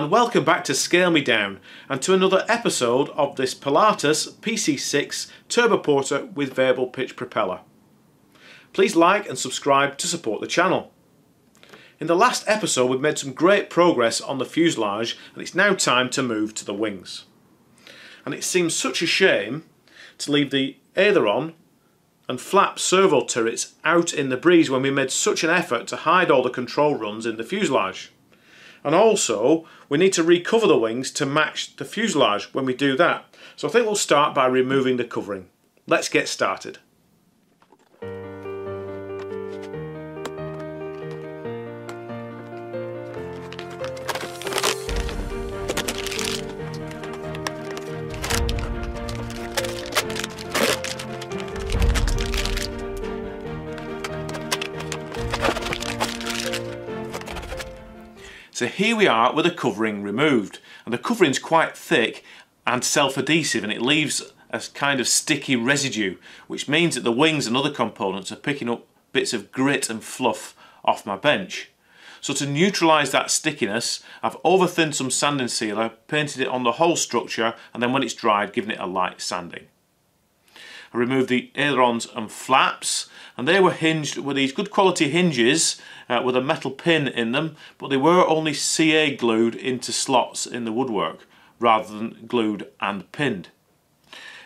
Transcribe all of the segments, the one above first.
and welcome back to Scale Me Down and to another episode of this Pilatus PC6 Turboporter with variable pitch propeller. Please like and subscribe to support the channel. In the last episode we've made some great progress on the fuselage and it's now time to move to the wings. And it seems such a shame to leave the aileron and flap servo turrets out in the breeze when we made such an effort to hide all the control runs in the fuselage. And also we need to recover the wings to match the fuselage when we do that. So I think we'll start by removing the covering. Let's get started. So here we are with the covering removed, and the covering's quite thick and self-adhesive and it leaves a kind of sticky residue, which means that the wings and other components are picking up bits of grit and fluff off my bench. So to neutralise that stickiness, I've over-thinned some sanding sealer, painted it on the whole structure, and then when it's dried given it a light sanding. I removed the ailerons and flaps, and they were hinged with these good quality hinges with a metal pin in them, but they were only CA glued into slots in the woodwork rather than glued and pinned.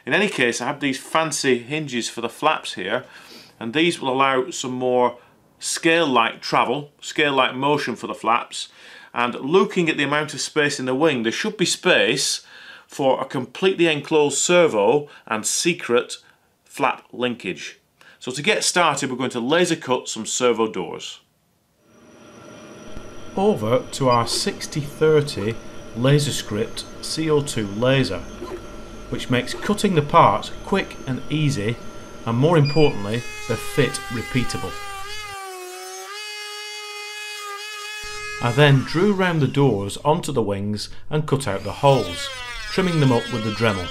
In any case, I have these fancy hinges for the flaps here, and these will allow some more scale-like travel, scale-like motion for the flaps. And looking at the amount of space in the wing, there should be space for a completely enclosed servo and secret flap linkage. So to get started, we're going to laser cut some servo doors. Over to our 6030 LaserScript CO2 laser, which makes cutting the parts quick and easy, and more importantly, the fit repeatable. I then drew round the doors onto the wings and cut out the holes, trimming them up with the Dremel.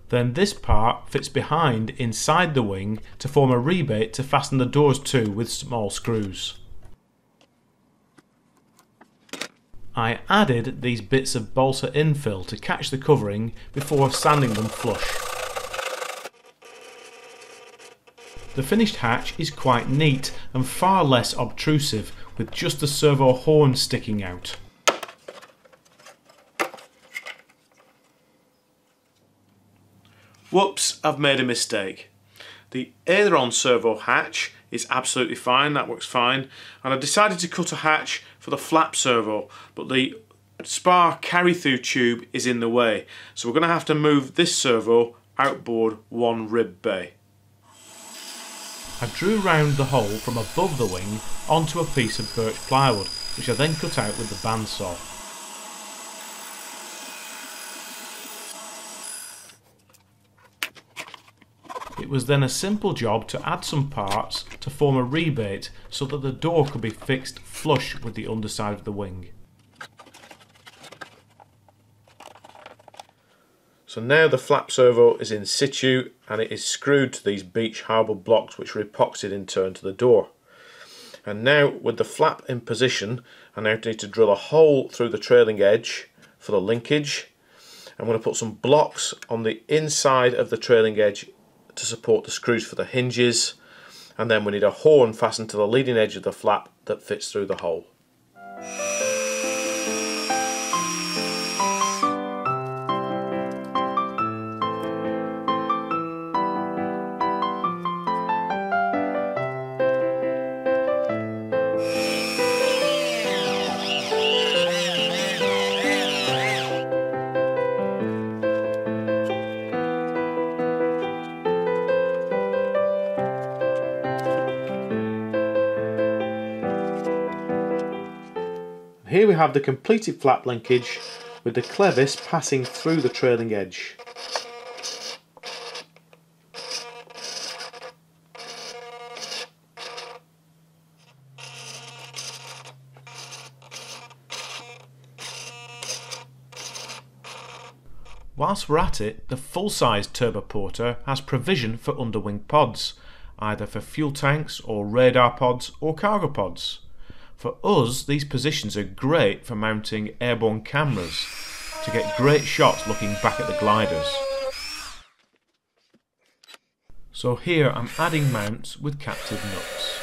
Then this part fits behind inside the wing to form a rebate to fasten the doors to with small screws. I added these bits of balsa infill to catch the covering before sanding them flush. The finished hatch is quite neat and far less obtrusive, with just the servo horn sticking out. Whoops, I've made a mistake. The aileron servo hatch is absolutely fine, that works fine, and I decided to cut a hatch for the flap servo, but the spar carry-through tube is in the way, so we're going to have to move this servo outboard one rib bay. I drew round the hole from above the wing onto a piece of birch plywood, which I then cut out with the bandsaw. It was then a simple job to add some parts to form a rebate so that the door could be fixed flush with the underside of the wing. So now the flap servo is in situ and it is screwed to these Beech Harbour blocks which are epoxied in turn to the door. And now with the flap in position, I now need to drill a hole through the trailing edge for the linkage. I'm going to put some blocks on the inside of the trailing edge to support the screws for the hinges, and then we need a horn fastened to the leading edge of the flap that fits through the hole. Here we have the completed flap linkage with the clevis passing through the trailing edge. Whilst we're at it, the full-size Turboporter has provision for underwing pods, either for fuel tanks or radar pods or cargo pods. For us, these positions are great for mounting airborne cameras to get great shots looking back at the gliders. So here I'm adding mounts with captive nuts.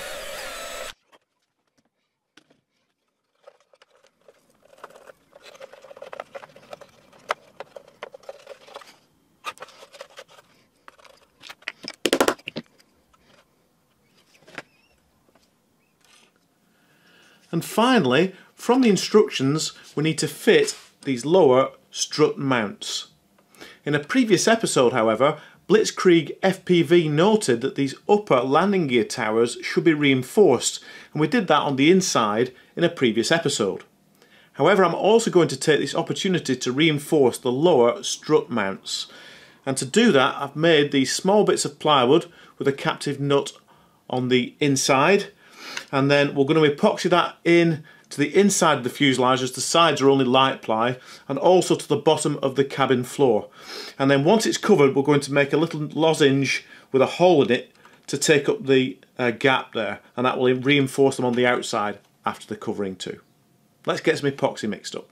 And finally, from the instructions, we need to fit these lower strut mounts. In a previous episode, however, Blitzkrieg FPV noted that these upper landing gear towers should be reinforced, and we did that on the inside in a previous episode. However, I'm also going to take this opportunity to reinforce the lower strut mounts. And to do that, I've made these small bits of plywood with a captive nut on the inside. And then we're going to epoxy that in to the inside of the fuselage, as the sides are only light ply, and also to the bottom of the cabin floor. And then once it's covered, we're going to make a little lozenge with a hole in it to take up the gap there, and that will reinforce them on the outside after the covering too. Let's get some epoxy mixed up.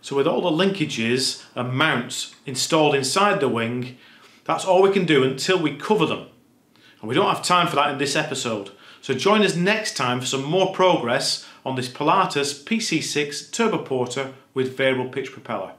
So with all the linkages and mounts installed inside the wing, that's all we can do until we cover them. And we don't have time for that in this episode. So join us next time for some more progress on this Pilatus PC6 turboporter with variable pitch propeller.